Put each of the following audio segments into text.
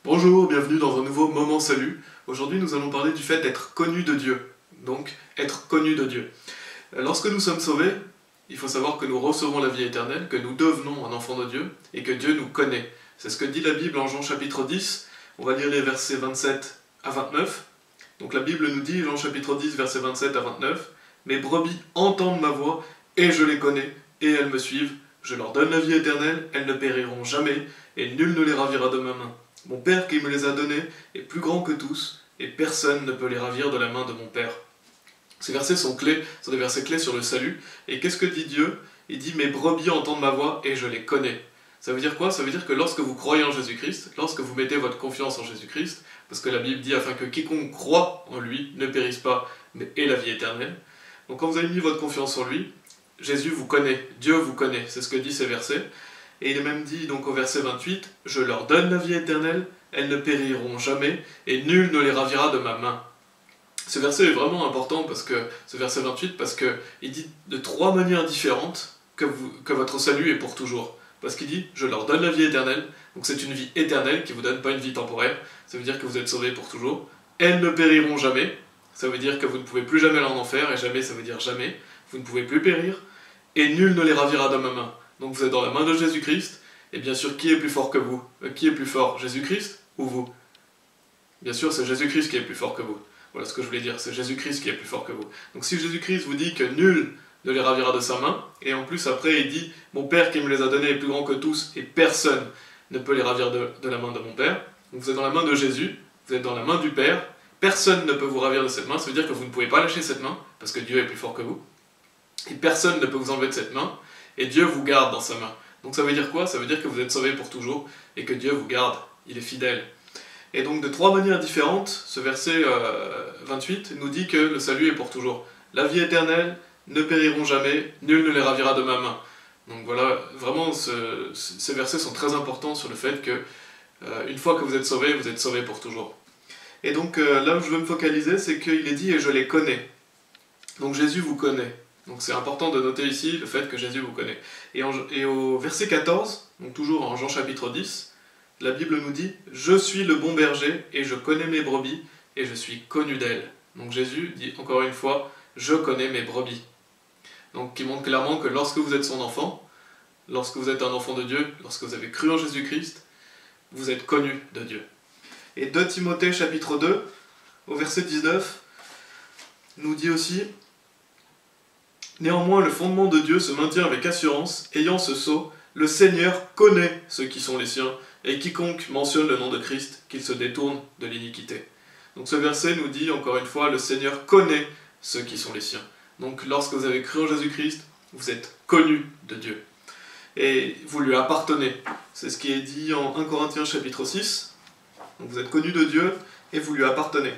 Bonjour, bienvenue dans un nouveau Moment Salut. Aujourd'hui nous allons parler du fait d'être connu de Dieu. Donc, être connu de Dieu. Lorsque nous sommes sauvés, il faut savoir que nous recevons la vie éternelle, que nous devenons un enfant de Dieu, et que Dieu nous connaît. C'est ce que dit la Bible en Jean chapitre 10. On va lire les versets 27 à 29. Donc la Bible nous dit, Jean chapitre 10, versets 27 à 29, « Mes brebis entendent ma voix, et je les connais, et elles me suivent. Je leur donne la vie éternelle, elles ne périront jamais, et nul ne les ravira de ma main. Mon Père qui me les a donnés est plus grand que tous, et personne ne peut les ravir de la main de mon Père. » Ces versets sont clés, sont des versets clés sur le salut. Et qu'est-ce que dit Dieu? Il dit « Mes brebis entendent ma voix, et je les connais. » Ça veut dire quoi? Ça veut dire que lorsque vous croyez en Jésus-Christ, lorsque vous mettez votre confiance en Jésus-Christ, parce que la Bible dit afin que quiconque croit en lui ne périsse pas, mais ait la vie éternelle. Donc quand vous avez mis votre confiance en lui, Jésus vous connaît, Dieu vous connaît, c'est ce que dit ces versets. Et il est même dit donc au verset 28, « Je leur donne la vie éternelle, elles ne périront jamais, et nul ne les ravira de ma main. » Ce verset est vraiment important, parce que ce verset 28, parce qu'il dit de trois manières différentes que votre salut est pour toujours. Parce qu'il dit, je leur donne la vie éternelle, donc c'est une vie éternelle qui vous donne pas une vie temporaire, ça veut dire que vous êtes sauvés pour toujours. Elles ne périront jamais, ça veut dire que vous ne pouvez plus jamais aller en enfer, et jamais ça veut dire jamais, vous ne pouvez plus périr, et nul ne les ravira de ma main. Donc vous êtes dans la main de Jésus-Christ, et bien sûr, qui est plus fort que vous? Qui est plus fort, Jésus-Christ ou vous? Bien sûr, c'est Jésus-Christ qui est plus fort que vous. Voilà ce que je voulais dire, c'est Jésus-Christ qui est plus fort que vous. Donc si Jésus-Christ vous dit que nul ne les ravira de sa main, et en plus après il dit « Mon Père qui me les a donnés est plus grand que tous, et personne ne peut les ravir de la main de mon Père. » Donc vous êtes dans la main de Jésus, vous êtes dans la main du Père, personne ne peut vous ravir de cette main, ça veut dire que vous ne pouvez pas lâcher cette main, parce que Dieu est plus fort que vous, et personne ne peut vous enlever de cette main, et Dieu vous garde dans sa main. Donc ça veut dire quoi? Ça veut dire que vous êtes sauvés pour toujours, et que Dieu vous garde, il est fidèle. Et donc de trois manières différentes, ce verset 28 nous dit que le salut est pour toujours. La vie éternelle, ne périront jamais, nul ne les ravira de ma main. Donc voilà, vraiment ces versets sont très importants sur le fait que une fois que vous êtes sauvés pour toujours. Et donc là où je veux me focaliser, c'est qu'il est dit « et je les connais ». Donc Jésus vous connaît. Donc c'est important de noter ici le fait que Jésus vous connaît. Et au verset 14, donc toujours en Jean chapitre 10, la Bible nous dit « Je suis le bon berger, et je connais mes brebis, et je suis connu d'elles. » Donc Jésus dit encore une fois « Je connais mes brebis ». Donc qui montre clairement que lorsque vous êtes son enfant, lorsque vous êtes un enfant de Dieu, lorsque vous avez cru en Jésus-Christ, vous êtes connu de Dieu. Et 2 Timothée chapitre 2, au verset 19, nous dit aussi « Néanmoins le fondement de Dieu se maintient avec assurance, ayant ce sceau, le Seigneur connaît ceux qui sont les siens, et quiconque mentionne le nom de Christ, qu'il se détourne de l'iniquité. » Donc ce verset nous dit encore une fois, le Seigneur connaît ceux qui sont les siens. Donc lorsque vous avez cru en Jésus-Christ, vous êtes connu de Dieu. Et vous lui appartenez. C'est ce qui est dit en 1 Corinthiens chapitre 6. Donc vous êtes connu de Dieu et vous lui appartenez.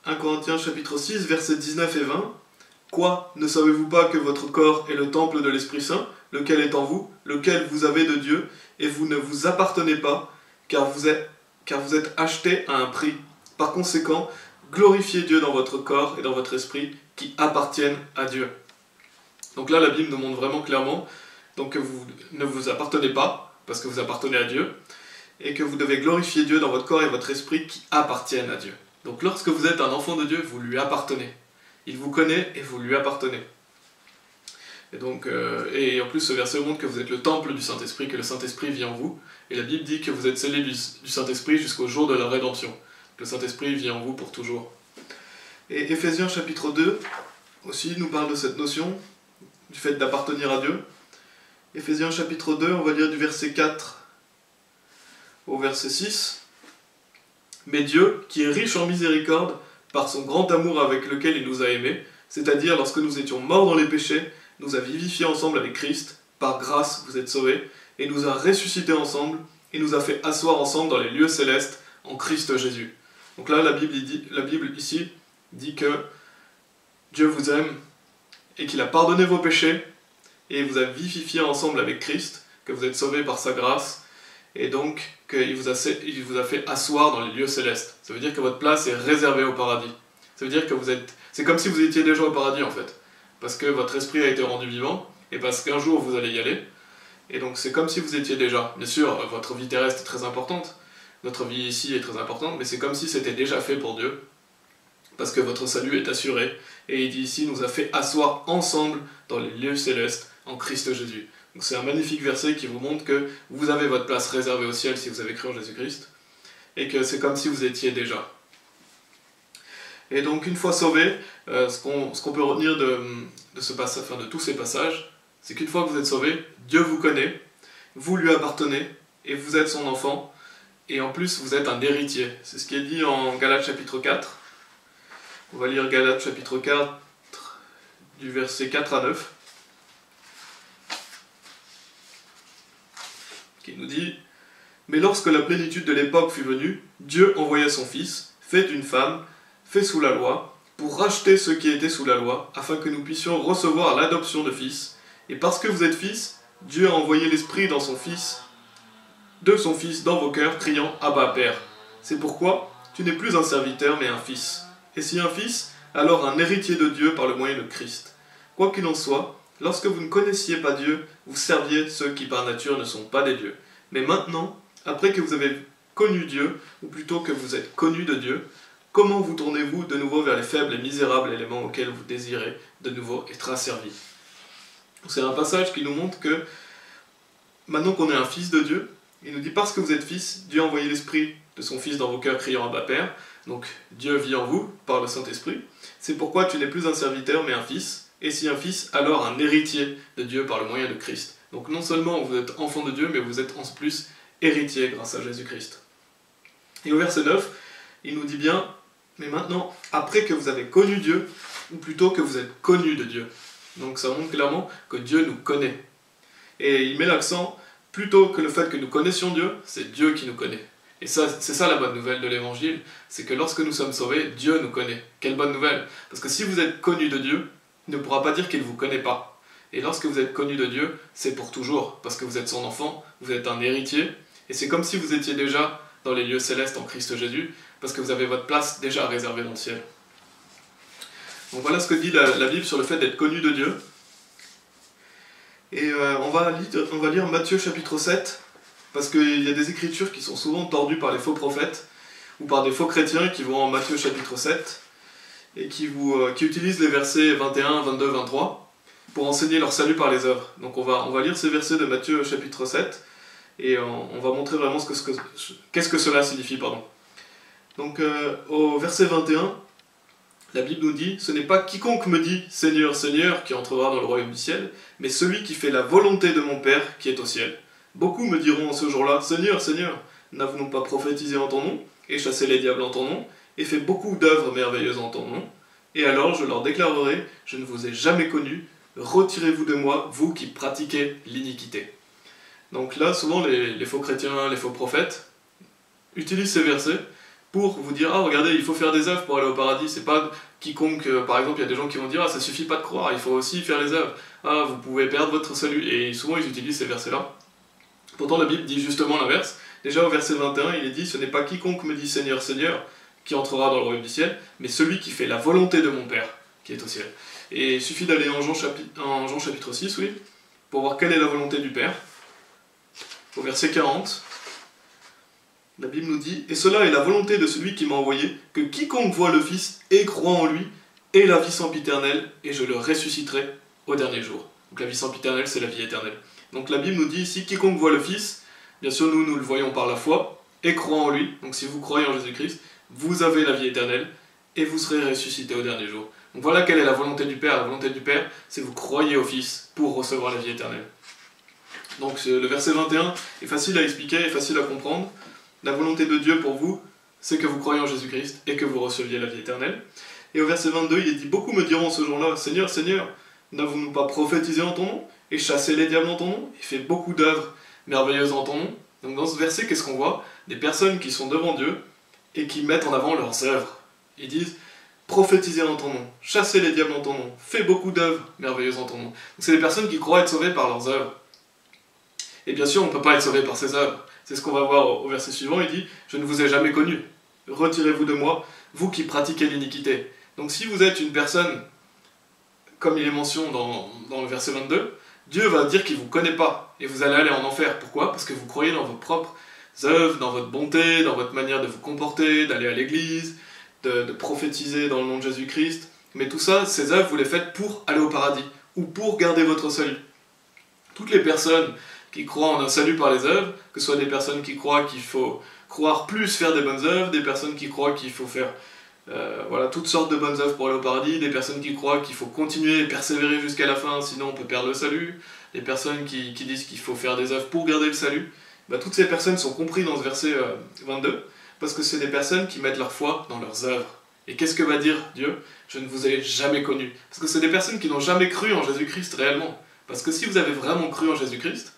1 Corinthiens chapitre 6, versets 19 et 20. « Quoi, ne savez-vous pas que votre corps est le temple de l'Esprit Saint, lequel est en vous, lequel vous avez de Dieu, et vous ne vous appartenez pas, car vous êtes achetés à un prix. Par conséquent, glorifiez Dieu dans votre corps et dans votre esprit, qui appartiennent à Dieu. » Donc là, la Bible nous montre vraiment clairement donc, que vous ne vous appartenez pas, parce que vous appartenez à Dieu, et que vous devez glorifier Dieu dans votre corps et votre esprit qui appartiennent à Dieu. Donc lorsque vous êtes un enfant de Dieu, vous lui appartenez. Il vous connaît et vous lui appartenez. Et, donc, et en plus, ce verset montre que vous êtes le temple du Saint-Esprit, que le Saint-Esprit vit en vous. Et la Bible dit que vous êtes scellés du Saint-Esprit jusqu'au jour de la rédemption. Le Saint-Esprit vit en vous pour toujours. Et Éphésiens chapitre 2 aussi nous parle de cette notion, du fait d'appartenir à Dieu. Éphésiens chapitre 2, on va lire du verset 4 au verset 6. « Mais Dieu, qui est riche en miséricorde, par son grand amour avec lequel il nous a aimés, c'est-à-dire lorsque nous étions morts dans les péchés, nous a vivifiés ensemble avec Christ, par grâce vous êtes sauvés, et nous a ressuscités ensemble, et nous a fait asseoir ensemble dans les lieux célestes en Christ Jésus. » Donc là, la Bible ici dit que Dieu vous aime, et qu'il a pardonné vos péchés, et vous a vivifié ensemble avec Christ, que vous êtes sauvés par sa grâce, et donc qu'il vous a fait asseoir dans les lieux célestes. Ça veut dire que votre place est réservée au paradis. Ça veut dire que c'est comme si vous étiez déjà au paradis en fait. Parce que votre esprit a été rendu vivant, et parce qu'un jour vous allez y aller. Et donc c'est comme si vous étiez déjà. Bien sûr, votre vie terrestre est très importante, notre vie ici est très importante, mais c'est comme si c'était déjà fait pour Dieu, parce que votre salut est assuré. Et il dit ici, nous a fait asseoir ensemble dans les lieux célestes en Christ Jésus. Donc c'est un magnifique verset qui vous montre que vous avez votre place réservée au ciel si vous avez cru en Jésus-Christ, et que c'est comme si vous étiez déjà. Et donc une fois sauvé, ce qu'on peut retenir de tous ces passages, c'est qu'une fois que vous êtes sauvé, Dieu vous connaît, vous lui appartenez, et vous êtes son enfant, et en plus vous êtes un héritier. C'est ce qui est dit en Galates chapitre 4. On va lire Galates chapitre 4, du verset 4 à 9, qui nous dit « Mais lorsque la plénitude de l'époque fut venue, Dieu envoya son Fils, fait d'une femme, fait sous la loi, pour racheter ceux qui étaient sous la loi, afin que nous puissions recevoir l'adoption de fils. Et parce que vous êtes fils, Dieu a envoyé l'Esprit de son Fils dans vos cœurs, criant « Abba, Père ». C'est pourquoi tu n'es plus un serviteur, mais un fils. Et si un fils, alors un héritier de Dieu par le moyen de Christ. Quoi qu'il en soit, lorsque vous ne connaissiez pas Dieu, vous serviez ceux qui par nature ne sont pas des dieux. Mais maintenant, après que vous avez connu Dieu, ou plutôt que vous êtes connu de Dieu, comment vous tournez-vous de nouveau vers les faibles et misérables éléments auxquels vous désirez de nouveau être asservis? C'est un passage qui nous montre que, maintenant qu'on est un fils de Dieu, il nous dit parce que vous êtes fils, Dieu a envoyé l'Esprit de son Fils dans vos cœurs criant Abba Père. Donc Dieu vit en vous par le Saint-Esprit. C'est pourquoi tu n'es plus un serviteur mais un fils. Et si un fils, alors un héritier de Dieu par le moyen de Christ. Donc non seulement vous êtes enfant de Dieu, mais vous êtes en plus héritier grâce à Jésus-Christ. Et au verset 9, il nous dit bien, mais maintenant, après que vous avez connu Dieu, ou plutôt que vous êtes connu de Dieu. Donc ça montre clairement que Dieu nous connaît. Et il met l'accent, plutôt que le fait que nous connaissions Dieu, c'est Dieu qui nous connaît. Et ça, c'est ça la bonne nouvelle de l'Évangile, c'est que lorsque nous sommes sauvés, Dieu nous connaît. Quelle bonne nouvelle! Parce que si vous êtes connu de Dieu, il ne pourra pas dire qu'il ne vous connaît pas. Et lorsque vous êtes connu de Dieu, c'est pour toujours, parce que vous êtes son enfant, vous êtes un héritier, et c'est comme si vous étiez déjà dans les lieux célestes en Christ Jésus, parce que vous avez votre place déjà réservée dans le ciel. Donc voilà ce que dit la Bible sur le fait d'être connu de Dieu. Et on va lire Matthieu chapitre 7, parce qu'il y a des écritures qui sont souvent tordues par les faux prophètes, ou par des faux chrétiens qui vont en Matthieu chapitre 7, et qui utilisent les versets 21, 22, 23, pour enseigner leur salut par les œuvres. Donc on va lire ces versets de Matthieu chapitre 7, et on va montrer vraiment qu'est-ce que cela signifie. Donc au verset 21, la Bible nous dit « Ce n'est pas quiconque me dit « Seigneur, Seigneur » qui entrera dans le royaume du ciel, mais celui qui fait la volonté de mon Père qui est au ciel. Beaucoup me diront en ce jour-là « Seigneur, Seigneur, n'avons-nous pas prophétisé en ton nom, et chassé les diables en ton nom, et fait beaucoup d'œuvres merveilleuses en ton nom? Et alors je leur déclarerai « Je ne vous ai jamais connu, retirez-vous de moi, vous qui pratiquez l'iniquité. » Donc là, souvent les faux chrétiens, les faux prophètes utilisent ces versets pour vous dire « Ah, regardez, il faut faire des œuvres pour aller au paradis. » C'est pas quiconque, par exemple, il y a des gens qui vont dire « Ah, ça suffit pas de croire, il faut aussi faire les œuvres. Ah, vous pouvez perdre votre salut. » Et souvent, ils utilisent ces versets-là. Pourtant, la Bible dit justement l'inverse. Déjà, au verset 21, il est dit « Ce n'est pas quiconque me dit « Seigneur, Seigneur » qui entrera dans le royaume du ciel, mais celui qui fait la volonté de mon Père qui est au ciel. » Et il suffit d'aller en Jean chapitre 6, oui, pour voir quelle est la volonté du Père. Au verset 40, la Bible nous dit « Et cela est la volonté de celui qui m'a envoyé, que quiconque voit le Fils et croit en lui ait la vie sempiternelle, et je le ressusciterai au dernier jour. » Donc la vie sempiternelle, c'est la vie éternelle. Donc la Bible nous dit ici « Quiconque voit le Fils », bien sûr nous le voyons par la foi, et croit en lui. Donc si vous croyez en Jésus-Christ, vous avez la vie éternelle, et vous serez ressuscité au dernier jour. Donc voilà quelle est la volonté du Père. La volonté du Père, c'est vous croyez au Fils pour recevoir la vie éternelle. Donc le verset 21 est facile à expliquer et facile à comprendre. La volonté de Dieu pour vous, c'est que vous croyez en Jésus-Christ et que vous receviez la vie éternelle. Et au verset 22, il est dit « Beaucoup me diront ce jour-là, Seigneur, Seigneur, n'avons-nous pas prophétisé en ton nom, et chassé les diables en ton nom, et fait beaucoup d'œuvres merveilleuses en ton nom ?» Donc dans ce verset, qu'est-ce qu'on voit? Des personnes qui sont devant Dieu et qui mettent en avant leurs œuvres. Ils disent « Prophétisez en ton nom, chassez les diables en ton nom, fais beaucoup d'œuvres merveilleuses en ton nom. » Donc c'est des personnes qui croient être sauvées par leurs œuvres. Et bien sûr, on ne peut pas être sauvé par ses œuvres. C'est ce qu'on va voir au verset suivant, il dit « Je ne vous ai jamais connu, retirez-vous de moi, vous qui pratiquez l'iniquité. » Donc si vous êtes une personne, comme il est mentionné dans le verset 22, Dieu va dire qu'il ne vous connaît pas, et vous allez aller en enfer. Pourquoi? Parce que vous croyez dans vos propres œuvres, dans votre bonté, dans votre manière de vous comporter, d'aller à l'église, de prophétiser dans le nom de Jésus-Christ. Mais tout ça, ces œuvres, vous les faites pour aller au paradis, ou pour garder votre salut. Toutes les personnes qui croient en un salut par les œuvres, que ce soit des personnes qui croient qu'il faut croire plus, faire des bonnes œuvres, des personnes qui croient qu'il faut faire voilà, toutes sortes de bonnes œuvres pour aller au paradis, des personnes qui croient qu'il faut continuer et persévérer jusqu'à la fin, sinon on peut perdre le salut, des personnes qui disent qu'il faut faire des œuvres pour garder le salut, bah, toutes ces personnes sont comprises dans ce verset 22, parce que c'est des personnes qui mettent leur foi dans leurs œuvres. Et qu'est-ce que va dire Dieu? Je ne vous ai jamais connu. Parce que c'est des personnes qui n'ont jamais cru en Jésus-Christ réellement. Parce que si vous avez vraiment cru en Jésus-Christ,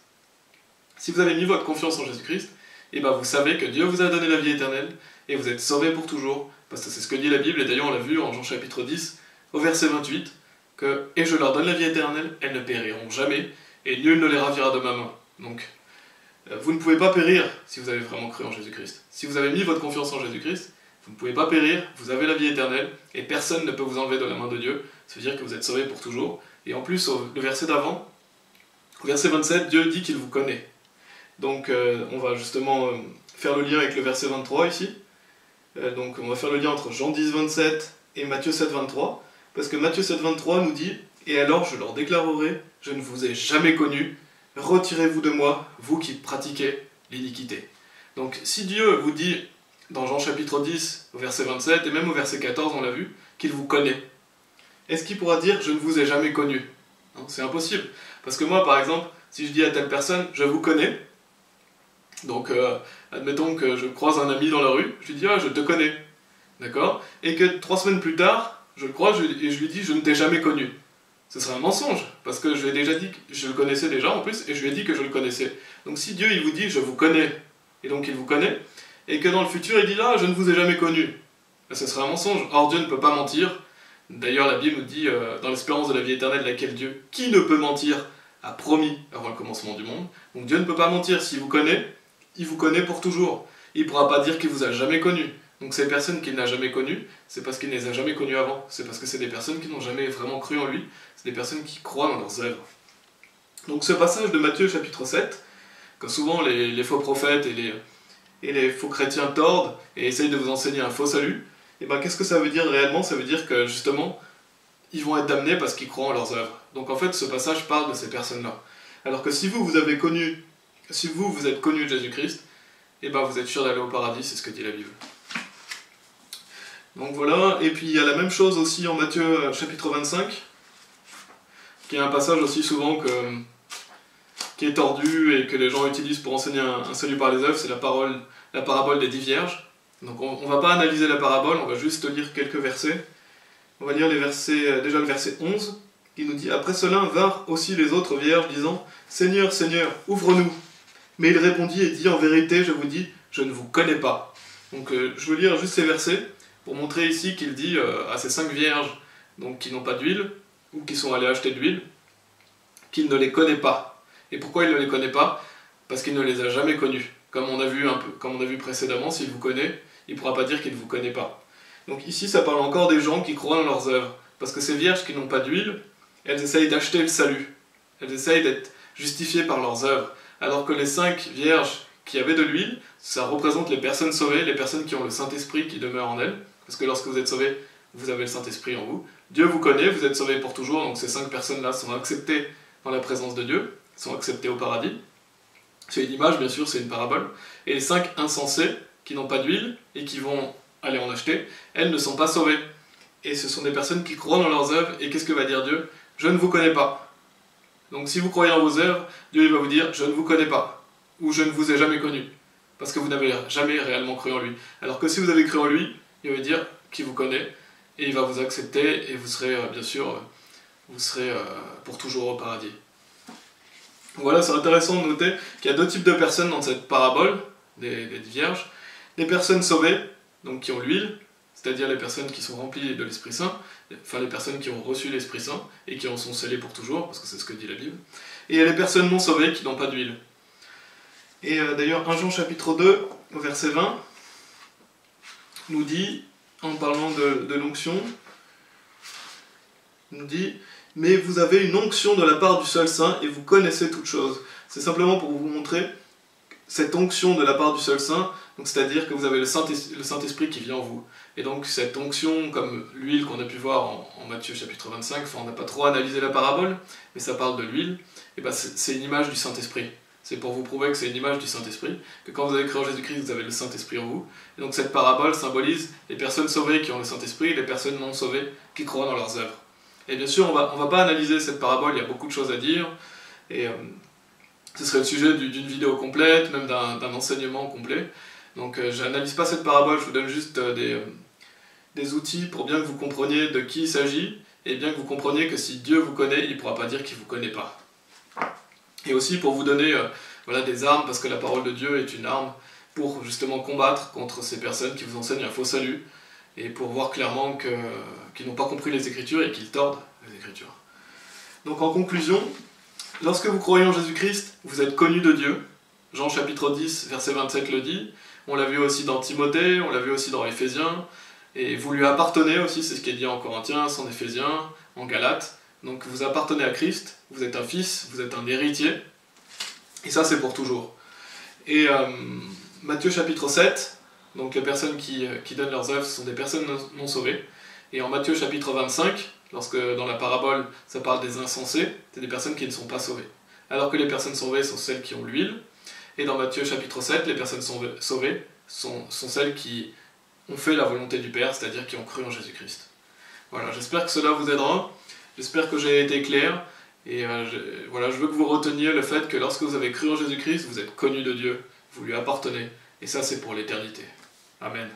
si vous avez mis votre confiance en Jésus-Christ, et ben vous savez que Dieu vous a donné la vie éternelle, et vous êtes sauvés pour toujours, parce que c'est ce que dit la Bible, et d'ailleurs on l'a vu en Jean chapitre 10, au verset 28, que « Et je leur donne la vie éternelle, elles ne périront jamais, et nul ne les ravira de ma main. » Donc, vous ne pouvez pas périr si vous avez vraiment cru en Jésus-Christ. Si vous avez mis votre confiance en Jésus-Christ, vous ne pouvez pas périr, vous avez la vie éternelle, et personne ne peut vous enlever de la main de Dieu. Ça veut dire que vous êtes sauvés pour toujours. Et en plus, le verset d'avant, au verset 27, Dieu dit qu'il vous connaît. Donc on va justement faire le lien avec le verset 23 ici. Donc on va faire le lien entre Jean 10, 27 et Matthieu 7, 23. Parce que Matthieu 7, 23 nous dit « Et alors je leur déclarerai, je ne vous ai jamais connu, retirez-vous de moi, vous qui pratiquez l'iniquité. » Donc si Dieu vous dit dans Jean chapitre 10, au verset 27, et même au verset 14, on l'a vu, qu'il vous connaît, est-ce qu'il pourra dire « je ne vous ai jamais connu » ? Non, c'est impossible. Parce que moi, par exemple, si je dis à telle personne « je vous connais », donc admettons que je croise un ami dans la rue, je lui dis « ah, je te connais », d'accord ? Et que 3 semaines plus tard, je le croise et je lui dis « je ne t'ai jamais connu ». Ce serait un mensonge, parce que je lui ai déjà dit que je le connaissais déjà en plus, et je lui ai dit que je le connaissais. Donc si Dieu il vous dit « je vous connais », et donc il vous connaît, et que dans le futur il dit « ah, je ne vous ai jamais connu », ce serait un mensonge. Or Dieu ne peut pas mentir. D'ailleurs la Bible nous dit dans l'espérance de la vie éternelle, laquelle Dieu, qui ne peut mentir, a promis avant le commencement du monde. Donc Dieu ne peut pas mentir. S'il vous connaît, il vous connaît pour toujours. Il ne pourra pas dire qu'il vous a jamais connu. Donc ces personnes qu'il n'a jamais connues, c'est parce qu'il ne les a jamais connues avant. C'est parce que c'est des personnes qui n'ont jamais vraiment cru en lui. C'est des personnes qui croient dans leurs œuvres. Donc ce passage de Matthieu chapitre 7, que souvent les faux prophètes et les faux chrétiens tordent et essayent de vous enseigner un faux salut, et ben qu'est-ce que ça veut dire réellement? Ça veut dire que justement, ils vont être damnés parce qu'ils croient en leurs œuvres. Donc en fait, ce passage parle de ces personnes-là. Alors que si vous êtes connu de Jésus-Christ, et ben vous êtes sûr d'aller au paradis, c'est ce que dit la Bible. Donc voilà, et puis il y a la même chose aussi en Matthieu chapitre 25, qui est un passage aussi souvent qui est tordu et que les gens utilisent pour enseigner un salut par les œuvres, c'est la parabole des 10 vierges. Donc on ne va pas analyser la parabole, on va juste lire quelques versets. On va lire déjà le verset 11, qui nous dit « Après cela vinrent aussi les autres vierges, disant « Seigneur, Seigneur, ouvre-nous » Mais il répondit et dit « En vérité, je vous dis, je ne vous connais pas. » Donc je veux lire juste ces versets, pour montrer ici qu'il dit à ces 5 vierges donc, qui n'ont pas d'huile, ou qui sont allées acheter de l'huile, qu'il ne les connaît pas. Et pourquoi il ne les connaît pas? Parce qu'il ne les a jamais connues. Comme on a vu précédemment, s'il vous connaît, il ne pourra pas dire qu'il ne vous connaît pas. Donc ici, ça parle encore des gens qui croient dans leurs œuvres. Parce que ces vierges qui n'ont pas d'huile, elles essayent d'acheter le salut. Elles essayent d'être justifiées par leurs œuvres. Alors que les 5 vierges qui avaient de l'huile, ça représente les personnes sauvées, les personnes qui ont le Saint-Esprit qui demeure en elles. Parce que lorsque vous êtes sauvés, vous avez le Saint-Esprit en vous. Dieu vous connaît, vous êtes sauvés pour toujours, donc ces 5 personnes-là sont acceptées dans la présence de Dieu, sont acceptées au paradis. C'est une image, bien sûr, c'est une parabole. Et les 5 insensés, qui n'ont pas d'huile, et qui vont aller en acheter, elles ne sont pas sauvées. Et ce sont des personnes qui croient dans leurs œuvres, et qu'est-ce que va dire Dieu? Je ne vous connais pas. Donc si vous croyez en vos œuvres, Dieu il va vous dire, je ne vous connais pas, ou je ne vous ai jamais connu, parce que vous n'avez jamais réellement cru en lui. Alors que si vous avez cru en lui, il va dire qu'il vous connaît, et il va vous accepter, et vous serez, bien sûr, pour toujours au paradis. Voilà, c'est intéressant de noter qu'il y a 2 types de personnes dans cette parabole, des vierges. Les personnes sauvées, donc qui ont l'huile, c'est-à-dire les personnes qui sont remplies de l'Esprit Saint, enfin les personnes qui ont reçu l'Esprit Saint, et qui en sont scellées pour toujours, parce que c'est ce que dit la Bible. Et il y a les personnes non sauvées qui n'ont pas d'huile. Et d'ailleurs, 1 Jean chapitre 2, au verset 20, nous dit, en parlant de l'onction, nous dit « Mais vous avez une onction de la part du seul Saint et vous connaissez toutes choses. » C'est simplement pour vous montrer cette onction de la part du seul Saint, c'est-à-dire que vous avez le Saint-Esprit qui vient en vous. Et donc cette onction, comme l'huile qu'on a pu voir en Matthieu chapitre 25, enfin on n'a pas trop analysé la parabole, mais ça parle de l'huile, et ben c'est une image du Saint-Esprit. C'est pour vous prouver que c'est une image du Saint-Esprit, que quand vous avez cru en Jésus-Christ, vous avez le Saint-Esprit en vous. Et donc cette parabole symbolise les personnes sauvées qui ont le Saint-Esprit et les personnes non sauvées qui croient dans leurs œuvres. Et bien sûr, on va pas analyser cette parabole, il y a beaucoup de choses à dire, et ce serait le sujet d'une vidéo complète, même d'un enseignement complet. Donc je n'analyse pas cette parabole, je vous donne juste des outils pour bien que vous compreniez de qui il s'agit, et bien que vous compreniez que si Dieu vous connaît, il ne pourra pas dire qu'il ne vous connaît pas. Et aussi pour vous donner voilà, des armes, parce que la parole de Dieu est une arme pour justement combattre contre ces personnes qui vous enseignent un faux salut, et pour voir clairement qu'ils n'ont pas compris les Écritures et qu'ils tordent les Écritures. Donc en conclusion, lorsque vous croyez en Jésus-Christ, vous êtes connus de Dieu. Jean chapitre 10, verset 27 le dit. On l'a vu aussi dans Timothée, on l'a vu aussi dans Éphésiens. Et vous lui appartenez aussi, c'est ce qui est dit en Corinthiens, en Éphésiens, en Galates. Donc vous appartenez à Christ, vous êtes un fils, vous êtes un héritier. Et ça c'est pour toujours. Et Matthieu chapitre 7, donc les personnes qui donnent leurs œuvres sont des personnes non sauvées. Et en Matthieu chapitre 25, lorsque dans la parabole ça parle des insensés, c'est des personnes qui ne sont pas sauvées. Alors que les personnes sauvées sont celles qui ont l'huile. Et dans Matthieu chapitre 7, les personnes sauvées sont celles qui ont fait la volonté du Père, c'est-à-dire qui ont cru en Jésus-Christ. Voilà, j'espère que cela vous aidera, j'espère que j'ai été clair, et voilà, je veux que vous reteniez le fait que lorsque vous avez cru en Jésus-Christ, vous êtes connus de Dieu, vous lui appartenez, et ça c'est pour l'éternité. Amen.